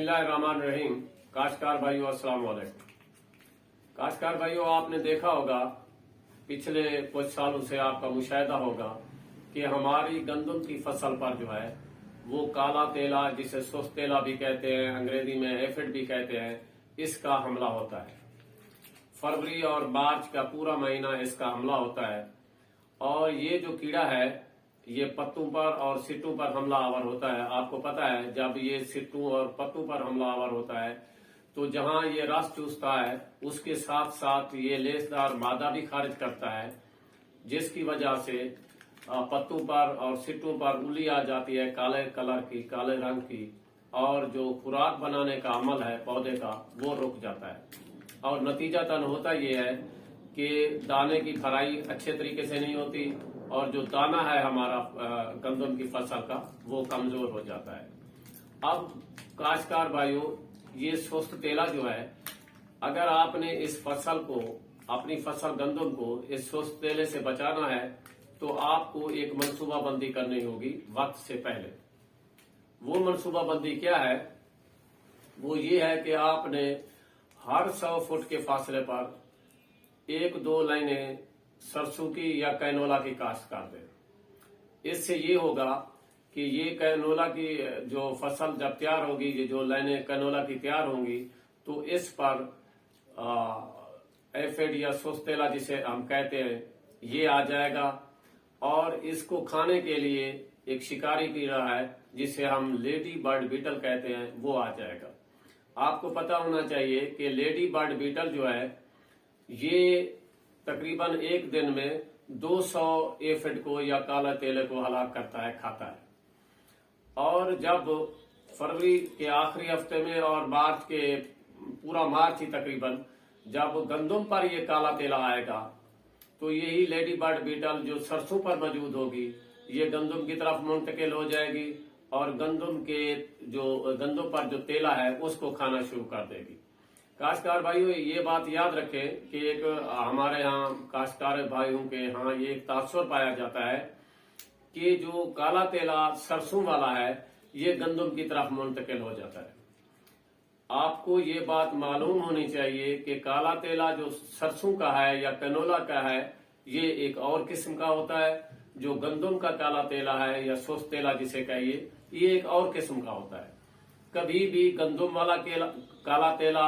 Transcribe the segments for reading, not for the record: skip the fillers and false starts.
बिस्मिल्लाहिर्रहमानिर्रहीम। काश्तकार भाइयों अस्सलाम वालेकुम। काश्तकार भाइयों, आपने देखा होगा पिछले कुछ सालों से आपका मुशाहिदा होगा कि हमारी गंदम की फसल पर जो है वो काला तेला, जिसे सुस्त तेला भी कहते हैं, अंग्रेजी में एफिड भी कहते हैं, इसका हमला होता है। फरवरी और मार्च का पूरा महीना इसका हमला होता है और ये जो कीड़ा है ये पत्तों पर और सिट्टों पर हमलावर होता है। आपको पता है जब ये सिट्टों और पत्तों पर हमलावर होता है तो जहां ये रस चूसता है उसके साथ साथ ये लेसदार मादा भी खारिज करता है, जिसकी वजह से पत्तों पर और सिट्टों पर उल्ली आ जाती है काले कलर की, काले रंग की, और जो खुराक बनाने का अमल है पौधे का वो रुक जाता है। और नतीजातन होता ये है कि दाने की भराई अच्छे तरीके से नहीं होती और जो दाना है हमारा गंदम की फसल का वो कमजोर हो जाता है। अब काश्तकार भाइयों, ये सुस्त तेला जो है, अगर आपने इस फसल को, अपनी फसल गंदम को इस सुस्त तेले से बचाना है तो आपको एक मनसूबाबंदी करनी होगी वक्त से पहले। वो मनसूबाबंदी क्या है? वो ये है कि आपने हर 100 फुट के फासले पर 1-2 लाइनें सरसों की या कैनोला की काश्त कर दें। इससे ये होगा कि ये कैनोला की जो फसल जब तैयार होगी, ये जो लाइनें कैनोला की तैयार होंगी, तो इस पर एफिड या सुस्त तेला जिसे हम कहते हैं ये आ जाएगा और इसको खाने के लिए एक शिकारी कीड़ा है जिसे हम लेडी बर्ड बीटल कहते हैं वो आ जाएगा। आपको पता होना चाहिए कि लेडी बर्ड बीटल जो है ये तकरीबन एक दिन में 200 एफिड को या काला तेले को हलाक करता है, खाता है। और जब फरवरी के आखिरी हफ्ते में और मार्च के पूरा मार्च ही तकरीबन जब गंदम पर ये काला तेला आएगा तो यही लेडी बर्ड बीटल जो सरसों पर मौजूद होगी ये गंदम की तरफ मुंतकिल हो जाएगी और गंदम पर जो तेला है उसको खाना शुरू कर देगी। काश्तकार भाइयों, ये बात याद रखें कि एक हमारे यहाँ काश्तकार भाइयों के यहाँ ये एक तासुर पाया जाता है कि जो काला तेला सरसों वाला है ये गंदम की तरफ मुंतकिल हो जाता है। आपको ये बात मालूम होनी चाहिए कि काला तेला जो सरसों का है या कैनोला का है ये एक और किस्म का होता है। जो गंदम का काला तेला है या सुस्त तेला जिसे कहिए ये एक और किस्म का होता है। कभी भी गंदम वाला काला तेला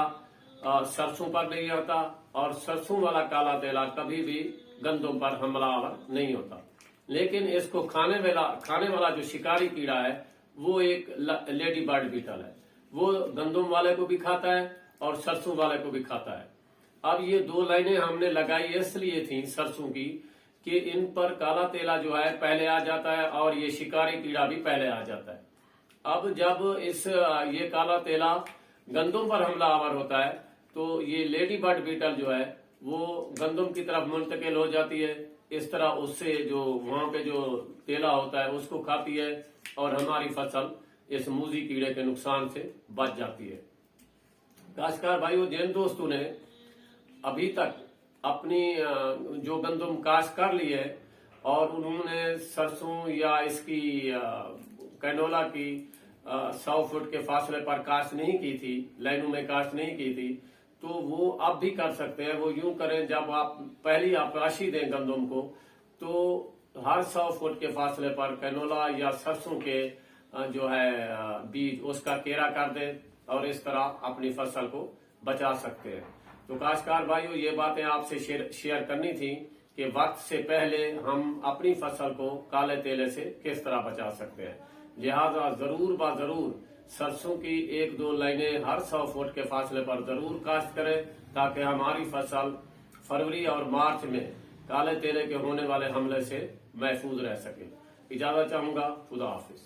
सरसों पर नहीं आता और सरसों वाला काला तेला कभी भी गंदम पर हमलावर नहीं होता। लेकिन इसको खाने वाला जो शिकारी कीड़ा है वो एक लेडी बर्ड बीटल है। वो गंदम वाले को भी खाता है और सरसों वाले को भी खाता है। अब ये 2 लाइनें हमने लगाई इसलिए थी सरसों की कि इन पर काला तेला जो है पहले आ जाता है और ये शिकारी कीड़ा भी पहले आ जाता है। अब जब ये काला तेला गंदम पर हमलावर होता है तो ये लेडी बर्ड बीटल जो है वो गंदम की तरफ मुंतकिल हो जाती है। इस तरह उससे जो वहां पे जो तेला होता है उसको खाती है और हमारी फसल इस मूजी कीड़े के नुकसान से बच जाती है। काश्तकार भाइयों, जिन दोस्तों ने अभी तक अपनी जो गंदम काश्त कर ली है और उन्होंने सरसों या इसकी कैनोला की 100 फुट के फासले पर काश्त नहीं की थी, लाइनों में काश्त नहीं की थी, तो वो अब भी कर सकते हैं। वो यूं करें, जब आप पहली राशि दें गंदम को तो हर 100 फुट के फासले पर कैनोला या सरसों के जो है बीज उसका केरा कर दें और इस तरह अपनी फसल को बचा सकते हैं। तो काश्तकार भाइयों, ये बातें आपसे शेयर करनी थी कि वक्त से पहले हम अपनी फसल को काले तेले से किस तरह बचा सकते हैं। लिहाजा जरूर सरसों की 1-2 लाइनें हर 100 फुट के फासले पर जरूर काश्त करें ताकि हमारी फसल फरवरी और मार्च में काले तेले के होने वाले हमले से महफूज रह सके। इजाजत चाहूंगा। खुदा हाफिज।